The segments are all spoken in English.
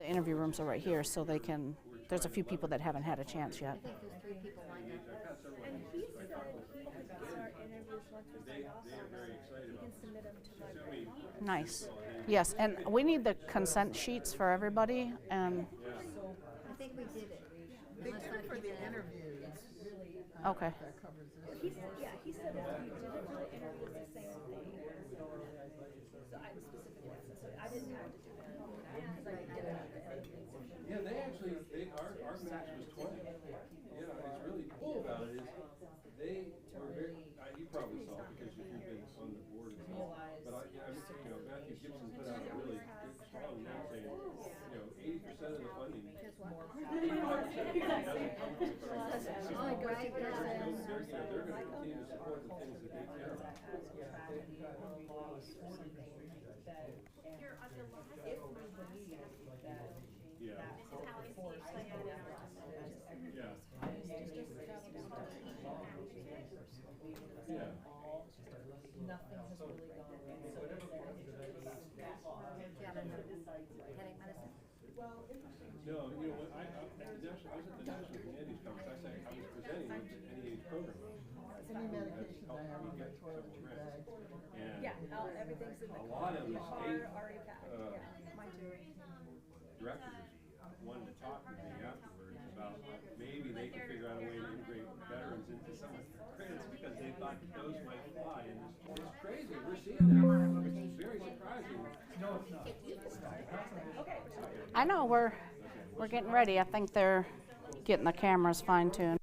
The interview rooms are right here, so they can, there's a few people that haven't had a chance yet. I think there's 3 people lined up. And he said he can start interviews once we start off on he can submit them to like the conference. Nice. Yes, and we need the consent sheets for everybody, and, I think we did it. They Unless did it I for keep the it. interviews. okay. That covers this. He said, yeah, he said if you did it for the interview, it's the same thing. So I specifically asked, so I didn't have to do it because I did it at the end. Yeah, they actually, our match was 20. Yeah, it's really cool about it is they were very, you probably saw it because you've been on the board and stuff. But Matthew Gibson put out a really good, strong note saying, 80% of the funding. 85% of the funding doesn't come from the federal government. Oh, right, They're going to continue to support the things that they care about. Yeah. Yeah. Headache medicine? No, you know what, I was at the National Humanities Conference, I was presenting the NEH program. Any medication I have in my toiletry bag. And Yeah, everything's in the a lot of the state already packed. Yeah, mine too. directors wanted to talk with me afterwards about maybe they could figure out a way to integrate veterans into some of their grants because they thought that those might fly, and it's crazy, we're seeing that, which is very surprising. I know, we're getting ready. I think they're getting the cameras fine-tuned.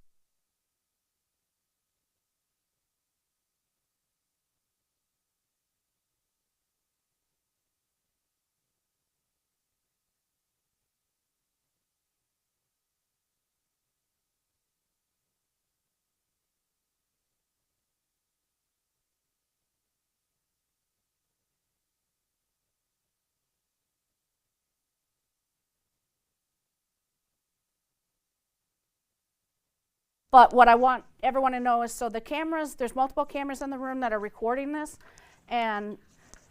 But what I want everyone to know is, so the cameras, there's multiple cameras in the room that are recording this, and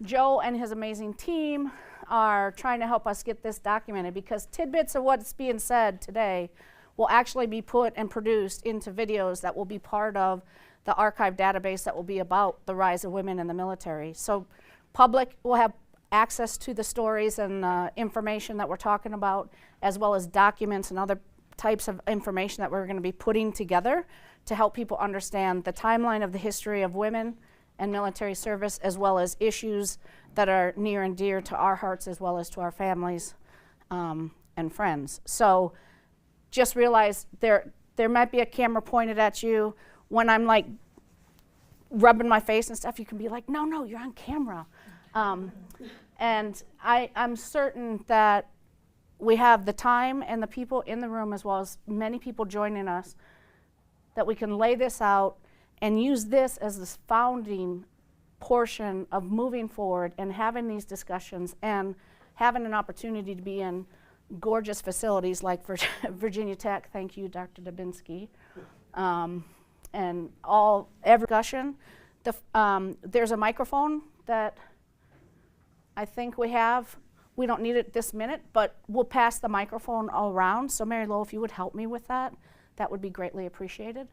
Joe and his amazing team are trying to help us get this documented, because tidbits of what's being said today will actually be put and produced into videos that will be part of the archive database that will be about the rise of women in the military. So public will have access to the stories and information that we're talking about, as well as documents and other types of information that we're going to be putting together to help people understand the timeline of the history of women and military service, as well as issues that are near and dear to our hearts as well as to our families and friends. So just realize there might be a camera pointed at you. When I'm like rubbing my face and stuff, you can be like, no, you're on camera. And I'm certain that we have the time and the people in the room, as well as many people joining us, that we can lay this out and use this as this founding portion of moving forward and having these discussions and having an opportunity to be in gorgeous facilities like Virginia Tech. Thank you, Dr. Dubinsky. And every discussion. There's a microphone that I think we have. We don't need it this minute, but we'll pass the microphone all around. So Mary Lowell, if you would help me with that, that would be greatly appreciated.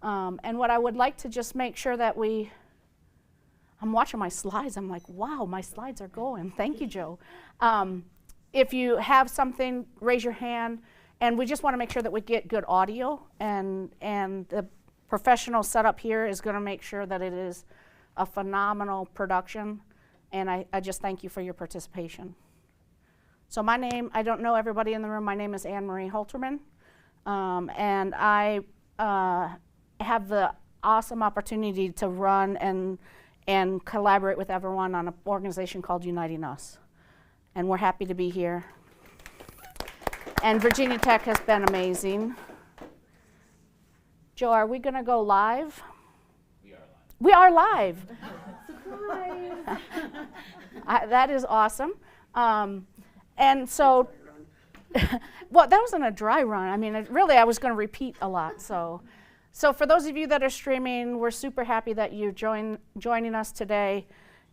And what I would like to just make sure that I'm watching my slides, I'm like, wow, my slides are going. Thank you, Joe. If you have something, raise your hand. And we just want to make sure that we get good audio, and the professional setup here is going to make sure that it is a phenomenal production. And I just thank you for your participation. So my name, I don't know everybody in the room, my name is Anne Marie Holterman, and I have the awesome opportunity to run and collaborate with everyone on an organization called Uniting Us. And we're happy to be here. And Virginia Tech has been amazing. Joe, are we going to go live? We are live. Surprise! That is awesome. And so, well, that wasn't a dry run. I mean, I was going to repeat a lot. So for those of you that are streaming, we're super happy that you're joining us today.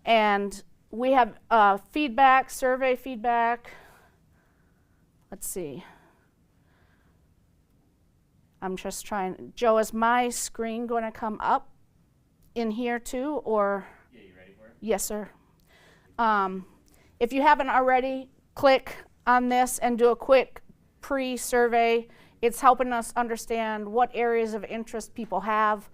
And we have feedback, survey feedback. let's see. I'm just trying, Joe, is my screen going to come up in here too, or? Yeah, you ready for it? Yes, sir. If you haven't already, click on this and do a quick pre-survey. It's helping us understand what areas of interest people have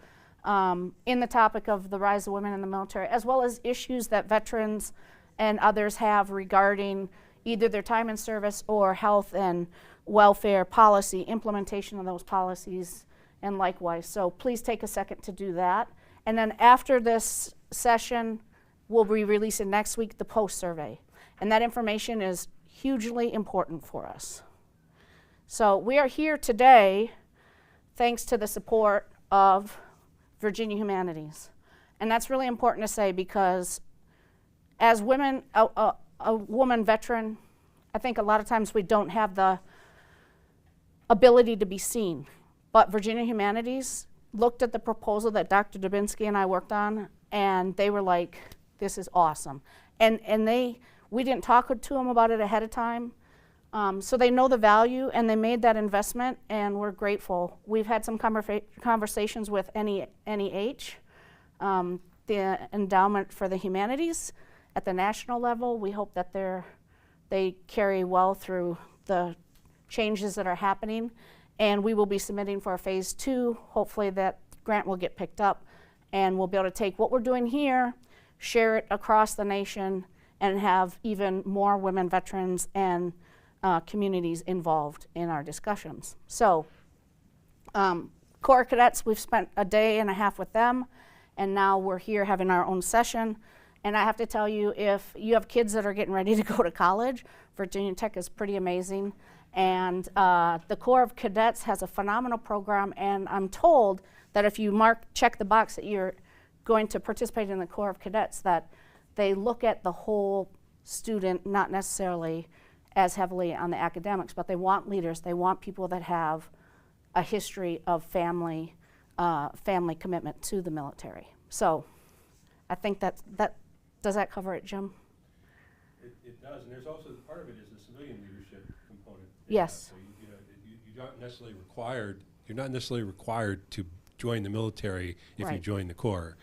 in the topic of the rise of women in the military, as well as issues that veterans and others have regarding either their time in service or health and welfare policy, implementation of those policies, and likewise. So please take a second to do that. And then after this session, we'll be releasing next week the post-survey. And that information is hugely important for us. So we are here today thanks to the support of Virginia Humanities. And that's really important to say because as women, a woman veteran, I think a lot of times we don't have the ability to be seen. But Virginia Humanities looked at the proposal that Dr. Dubinsky and I worked on, and they were like, this is awesome. And we didn't talk to them about it ahead of time, so they know the value, and they made that investment, and we're grateful. We've had some conversations with NEH, the Endowment for the Humanities, at the national level. We hope that they carry well through the changes that are happening, and we will be submitting for a phase 2. Hopefully that grant will get picked up, and we'll be able to take what we're doing here, share it across the nation, and have even more women veterans and communities involved in our discussions. So Corps Cadets, we've spent a day and a half with them, and now we're here having our own session. And I have to tell you, if you have kids that are getting ready to go to college, Virginia Tech is pretty amazing. And the Corps of Cadets has a phenomenal program, and I'm told that if you check the box that you're going to participate in the Corps of Cadets, that they look at the whole student, not necessarily as heavily on the academics, but they want leaders. They want people that have a history of family commitment to the military. So I think that does that cover it, Jim? It does, and there's also, part of it is the civilian leadership component. Yes. So you're not necessarily required to join the military if you Right. join the Corps.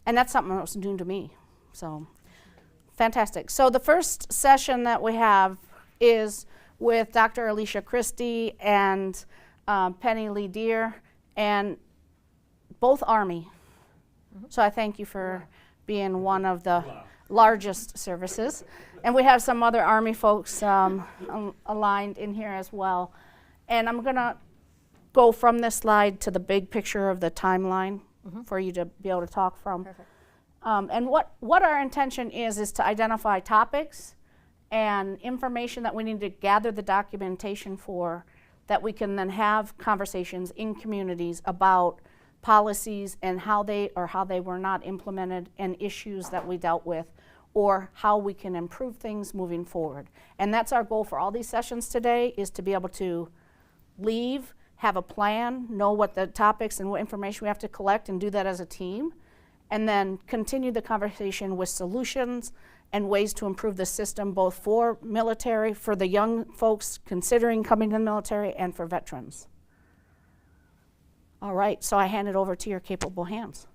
And that's something that was new to me. So fantastic. So the first session that we have is with Dr. Alicia Christie and Penny Lee Deer, and both Army. So I thank you for being one of the largest services. And we have some other Army folks aligned in here as well. And I'm going to go from this slide to the big picture of the timeline for you to be able to talk from. Perfect. And what our intention is to identify topics and information that we need to gather the documentation for, that we can then have conversations in communities about policies and how they were not implemented, and issues that we dealt with, or how we can improve things moving forward. And that's our goal for all these sessions today, is to be able to leave, have a plan, know what the topics and what information we have to collect, and do that as a team, and then continue the conversation with solutions and ways to improve the system, both for military, for the young folks considering coming to the military, and for veterans. All right, so I hand it over to your capable hands.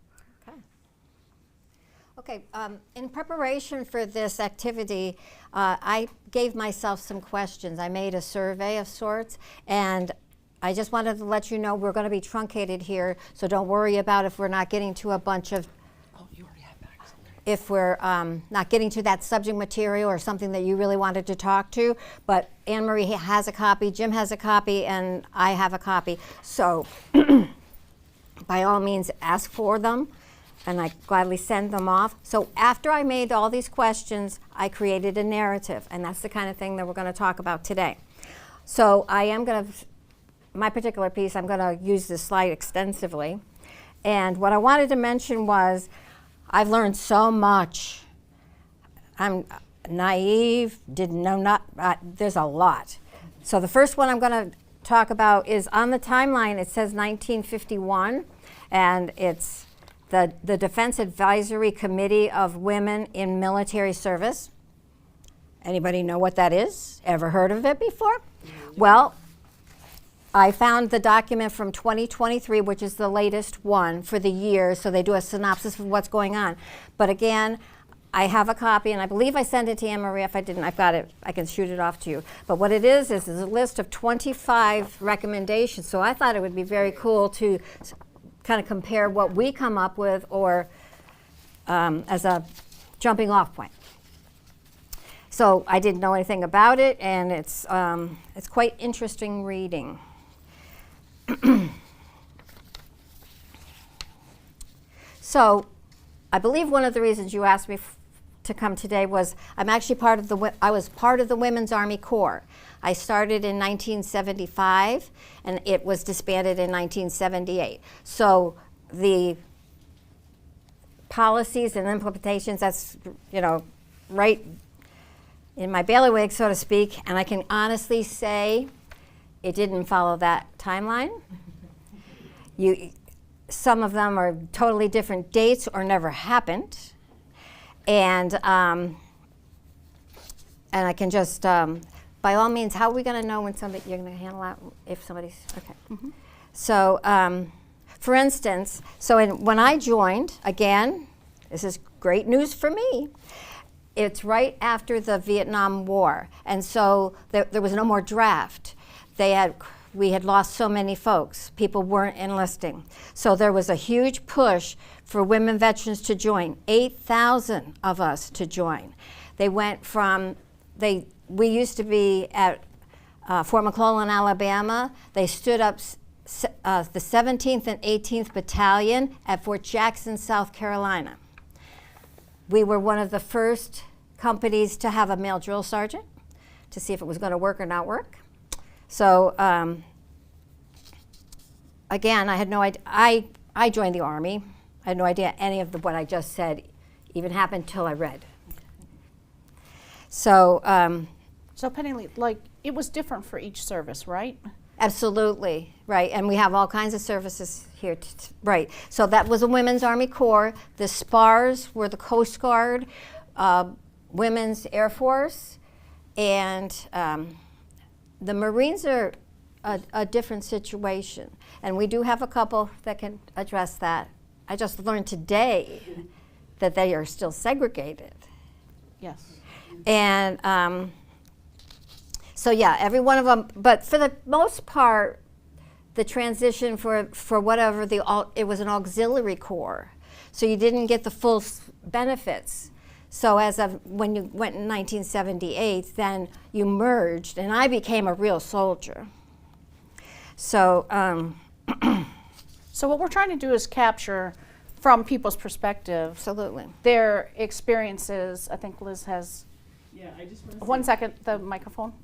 Okay, in preparation for this activity, I gave myself some questions. I made a survey of sorts, and I just wanted to let you know we're going to be truncated here, so don't worry about if we're not getting to a bunch of, if we're not getting to that subject material or something that you really wanted to talk to. But Anne Marie has a copy, Jim has a copy, and I have a copy. So by all means, ask for them, and I gladly send them off. So after I made all these questions, I created a narrative, and that's the kind of thing that we're going to talk about today. So I am going to, my particular piece, I'm going to use this slide extensively. And what I wanted to mention was, I've learned so much. I'm naive, didn't know there's a lot. So the first one I'm going to talk about is on the timeline. It says 1951, and it's the Defense Advisory Committee of Women in Military Service. Anybody know what that is? Ever heard of it before? Well, I found the document from 2023, which is the latest one for the year, so they do a synopsis of what's going on. But again, I have a copy, and I believe I sent it to Anne Marie. If I didn't, I've got it. I can shoot it off to you. But what it is a list of 25 recommendations. So I thought it would be very cool to kind of compare what we come up with, or as a jumping off point. So I didn't know anything about it, and it's quite interesting reading. So I believe one of the reasons you asked me to come today was I'm actually I was part of the Women's Army Corps. I started in 1975, and it was disbanded in 1978. So the policies and implementations, that's, right in my bailiwick, so to speak, and I can honestly say it didn't follow that timeline. Some of them are totally different dates or never happened. And I can just, by all means, how are we going to know when you're going to handle that if somebody's, okay. Mm-hmm. So, for instance, when I joined, again, this is great news for me, it's right after the Vietnam War. And so there was no more draft. We had lost so many folks. People weren't enlisting. So there was a huge push for women veterans to join. 8,000 of us to join. They went from, we used to be at Fort McClellan, Alabama. They stood up the 17th and 18th Battalion at Fort Jackson, South Carolina. We were one of the first companies to have a male drill sergeant to see if it was going to work or not work. So again, I had no idea. I joined the Army. I had no idea any of what I just said even happened till I read. So Penny Lee, like, it was different for each service, right? Absolutely, right. And we have all kinds of services here, right. So that was a Women's Army Corps. The SPARs were the Coast Guard, Women's Air Force, and the Marines are a different situation. And we do have a couple that can address that. I just learned today that they are still segregated. Yes. And so yeah, every one of them, but for the most part, the transition for whatever, it was an auxiliary corps. So you didn't get the full benefits. So when you went in 1978, then you merged, and I became a real soldier. So, so what we're trying to do is capture, from people's perspective, absolutely. their experiences. I think Liz has. Yeah, I just want to. One second, the microphone.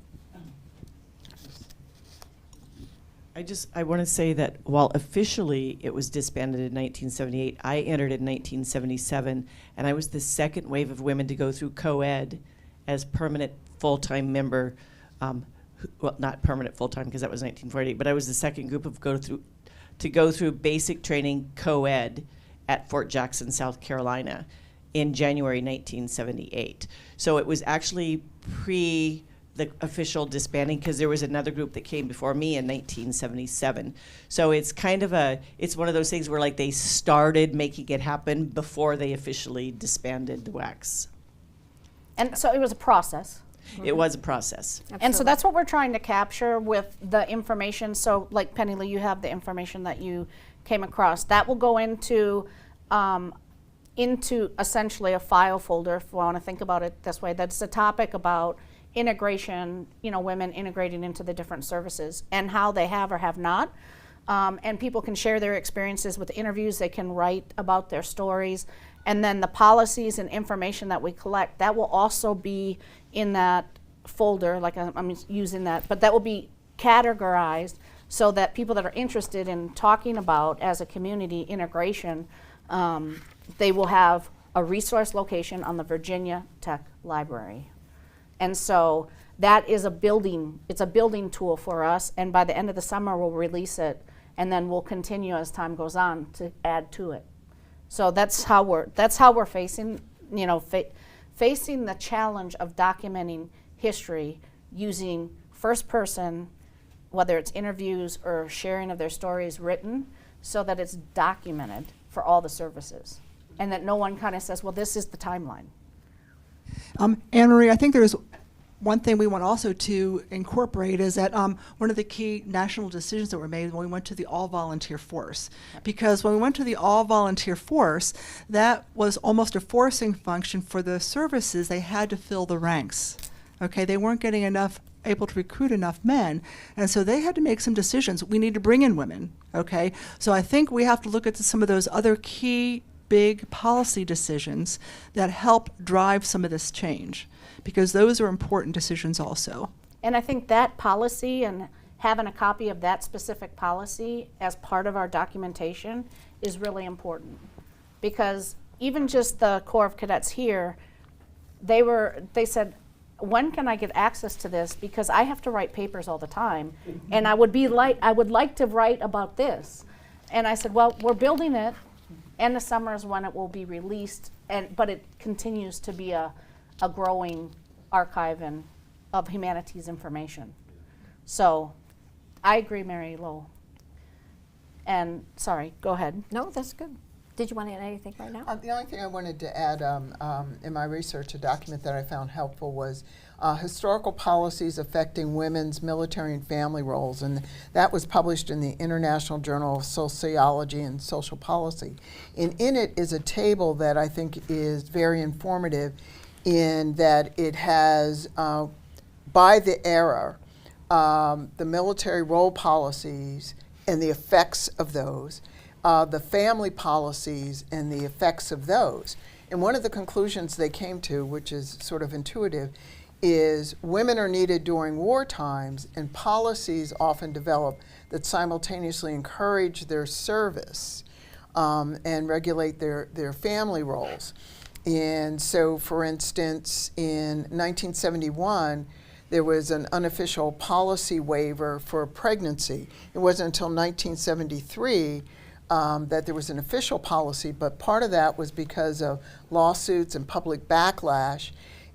I want to say that while officially it was disbanded in 1978, I entered in 1977, and I was the second wave of women to go through co-ed as permanent full-time member. Well, not permanent full-time because that was 1948, but I was the second group of go through basic training co-ed at Fort Jackson, South Carolina, in January 1978. So it was actually pre the official disbanding, because there was another group that came before me in 1977. So it's kind of it's one of those things where like they started making it happen before they officially disbanded the WACs. And so it was a process. It was a process. Absolutely. And so that's what we're trying to capture with the information. So like Penny Lee, you have the information that you came across. That will go into essentially a file folder, if we want to think about it this way. That's a topic about integration, women integrating into the different services and how they have or have not. And people can share their experiences with interviews. They can write about their stories. And then the policies and information that we collect, that will also be in that folder, like I'm using that, but that will be categorized so that people that are interested in talking about, as a community, integration, they will have a resource location on the Virginia Tech Library. And so that is it's a building tool for us, and by the end of the summer we'll release it, and then we'll continue as time goes on to add to it. So that's how we're facing, facing the challenge of documenting history using first person, whether it's interviews or sharing of their stories written, so that it's documented for all the services. And that no one kind of says, well, this is the timeline. Anne Marie, I think there's one thing we want also to incorporate is that one of the key national decisions that were made when we went to the all-volunteer force. Because when we went to the all-volunteer force, that was almost a forcing function for the services. They had to fill the ranks. Okay, they weren't getting able to recruit enough men, and so they had to make some decisions. We need to bring in women. Okay, so I think we have to look at some of those other key big policy decisions that help drive some of this change, because those are important decisions also. And I think that policy and having a copy of that specific policy as part of our documentation is really important. Because even just the Corps of Cadets here, they said, when can I get access to this? Because I have to write papers all the time, and I would like to write about this. And I said, well, we're building it, and the summer is when it will be released, but it continues to be a growing archive of humanities information. So I agree, Mary Lowell. And sorry, go ahead. No, that's good. Did you want to add anything right now? The only thing I wanted to add in my research, a document that I found helpful was historical policies affecting women's military and family roles, and that was published in the International Journal of Sociology and Social Policy. And in it is a table that I think is very informative in that it has, by the era, the military role policies and the effects of those, the family policies and the effects of those. And one of the conclusions they came to, which is sort of intuitive, is women are needed during war times, and policies often develop that simultaneously encourage their service and regulate their family roles. And so, for instance, in 1971, there was an unofficial policy waiver for pregnancy. It wasn't until 1973 that there was an official policy, but part of that was because of lawsuits and public backlash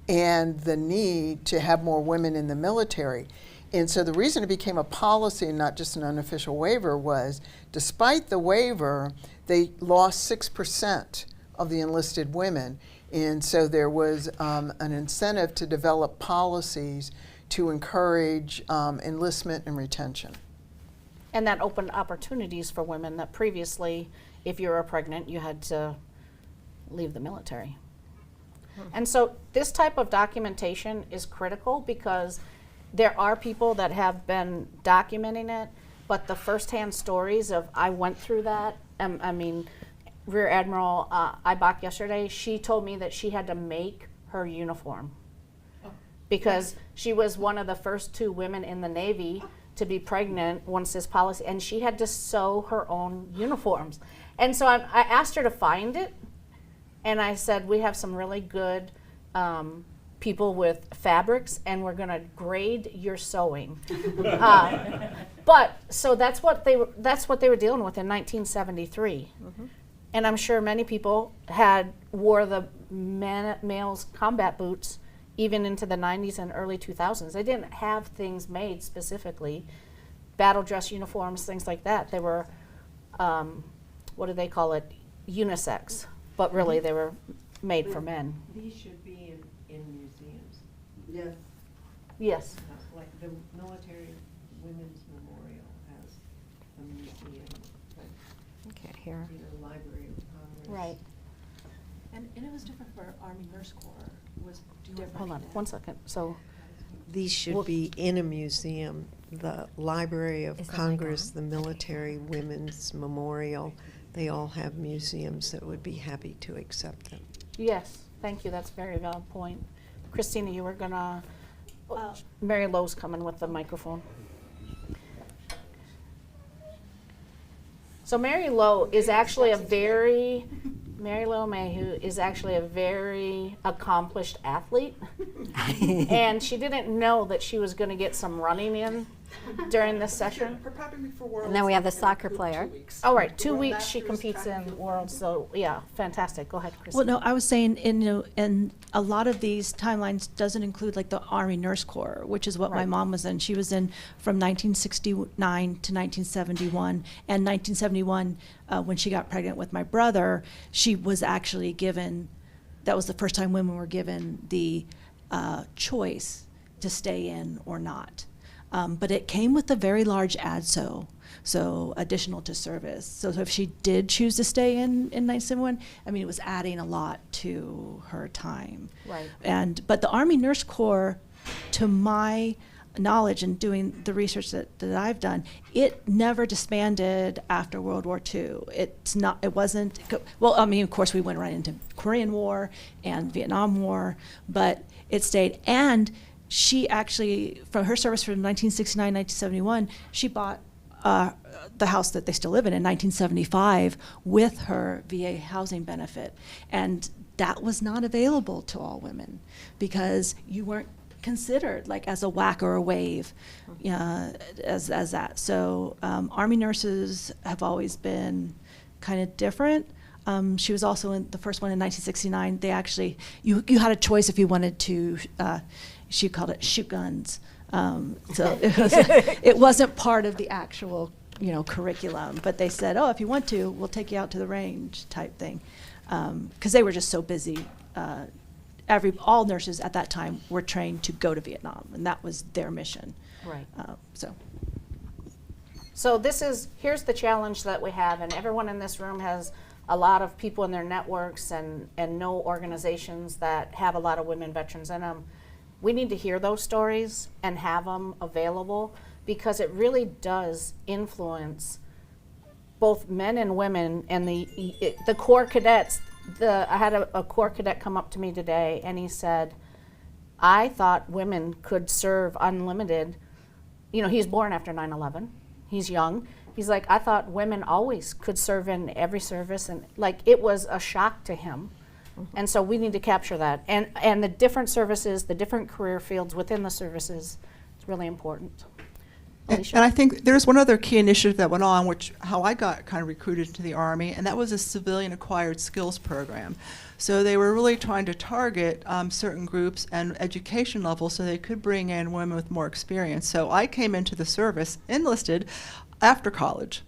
and the need to have more women in the military. And so the reason it became a policy and not just an unofficial waiver was, despite the waiver, they lost 6% of the enlisted women. And so there was an incentive to develop policies to encourage enlistment and retention. And that opened opportunities for women that previously, if you were pregnant, you had to leave the military. And so this type of documentation is critical because there are people that have been documenting it, but the firsthand stories of, I went through that, I mean, Rear Admiral Ibach yesterday, she told me that she had to make her uniform because she was one of the first 2 women in the Navy to be pregnant once this policy, and she had to sew her own uniforms. And so I asked her to find it, and I said, we have some really good people with fabrics, and we're gonna grade your sewing. But so that's what they were dealing with in 1973. Mm-hmm. And I'm sure many people wore the male's combat boots even into the 90s and early 2000s. They didn't have things made specifically, battle dress uniforms, things like that. They were, what do they call it, unisex, but really they were made for men. These should be in museums. Yes. Yes. Like the Military Women's Memorial has a museum, but Okay, here. Library of Congress. Right. And it was different for Army Nurse Corps, was different. Hold on, than- 1 second. So, These should Well- be in a museum. The Library of Is it like Congress, that? the Military Women's Memorial, they all have museums that would be happy to accept them. yes, thank you. That's a very valid point. Christina, you were gonna, Uh, Mary Lowe's coming with the microphone. So Mary Lowe is actually Mary Lowe Mayhew is actually a very accomplished athlete. And she didn't know that she was going to get some running in during this session. Preparing me for Worlds. And then we have the soccer player. All right, 2 weeks she competes in Worlds, so yeah, fantastic. Go ahead, Chris. Well, no, I was saying, and a lot of these timelines doesn't include like the Army Nurse Corps, which is what my Right. mom was in. She was in from 1969 to 1971, and 1971, when she got pregnant with my brother, she was actually given. That was the first time women were given the choice to stay in or not. But it came with a very large ADSO, so additional to service. So if she did choose to stay in 1971, I mean, it was adding a lot to her time. Right. But the Army Nurse Corps, to my knowledge and doing the research that I've done, it never disbanded after World War II. It wasn't, well, I mean, of course we went right into Korean War and Vietnam War, but it stayed. And she actually, from her service from 1969, 1971, she bought the house that they still live in 1975 with her VA housing benefit. And that was not available to all women because you weren't considered like as a whack or a wave as that. So Army nurses have always been kind of different. She was also in the first one in 1969. They actually, you had a choice if you wanted to, she called it shoot guns. So it wasn't part of the actual, curriculum, but they said, oh, if you want to, we'll take you out to the range type thing. Because they were just so busy. All nurses at that time were trained to go to Vietnam, and that was their mission. Right. So Here's the challenge that we have, and everyone in this room has a lot of people in their networks and know organizations that have a lot of women veterans in them. We need to hear those stories and have them available because it really does influence both men and women and the Corps cadets. I had a Corps cadet come up to me today and he said, I thought women could serve unlimited. He's born after 9/11. He's young. He's like, I thought women always could serve in every service, and it was a shock to him. Mm-hmm. And so we need to capture that. And the different services, the different career fields within the services, it's really important. And I think there's one other key initiative that went on, how I got kind of recruited into the Army, and that was a civilian acquired skills program. So they were really trying to target certain groups and education levels so they could bring in women with more experience. So I came into the service, enlisted after college,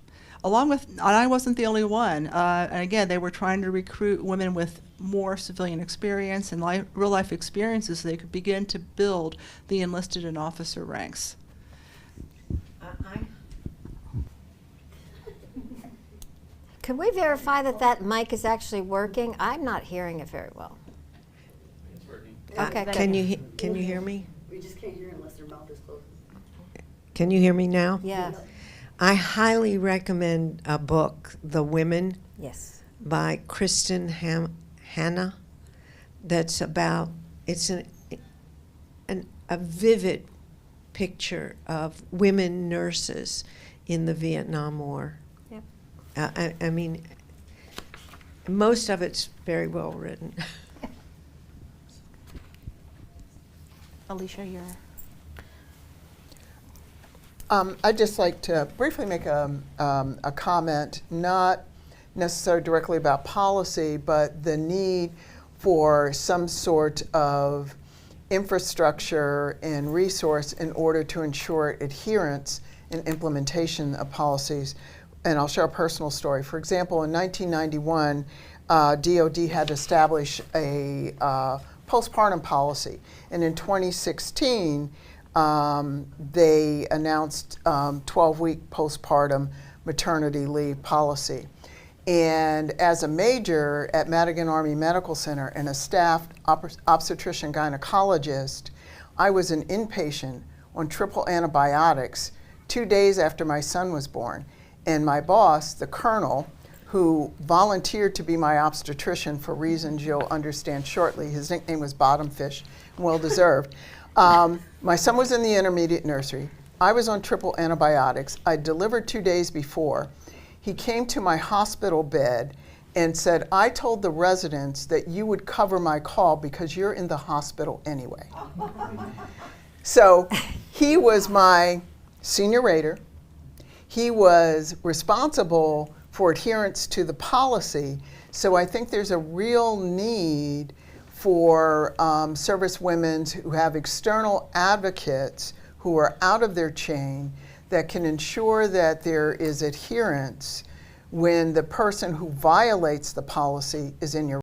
and I wasn't the only one. And again, they were trying to recruit women with more civilian experience and real life experiences so they could begin to build the enlisted and officer ranks. Could we verify that mic is actually working? I'm not hearing it very well. It's working. Okay, good. Can you hear me? We just can't hear unless their mouth is closed. Can you hear me now? Yeah. I highly recommend a book, The Women, Yes. by Kristen Hanna. That's about, it's a vivid picture of women nurses in the Vietnam War. Yep. I mean, most of it's very well written. Alicia, you're... I'd just like to briefly make a comment, not necessarily directly about policy, but the need for some sort of infrastructure and resource in order to ensure adherence and implementation of policies. And I'll share a personal story. For example, in 1991, DOD had established a postpartum policy. And in 2016, they announced 12-week postpartum maternity leave policy. And as a major at Madigan Army Medical Center and a staffed obstetrician gynecologist, I was an inpatient on triple antibiotics 2 days after my son was born. And my boss, the colonel, who volunteered to be my obstetrician for reasons you'll understand shortly, his nickname was Bottomfish, well deserved. My son was in the intermediate nursery. I was on triple antibiotics. I delivered 2 days before. He came to my hospital bed and said, I told the residents that you would cover my call because you're in the hospital anyway. So he was my senior rater. He was responsible for adherence to the policy. So I think there's a real need for service women who have external advocates who are out of their chain that can ensure that there is adherence when the person who violates the policy is in your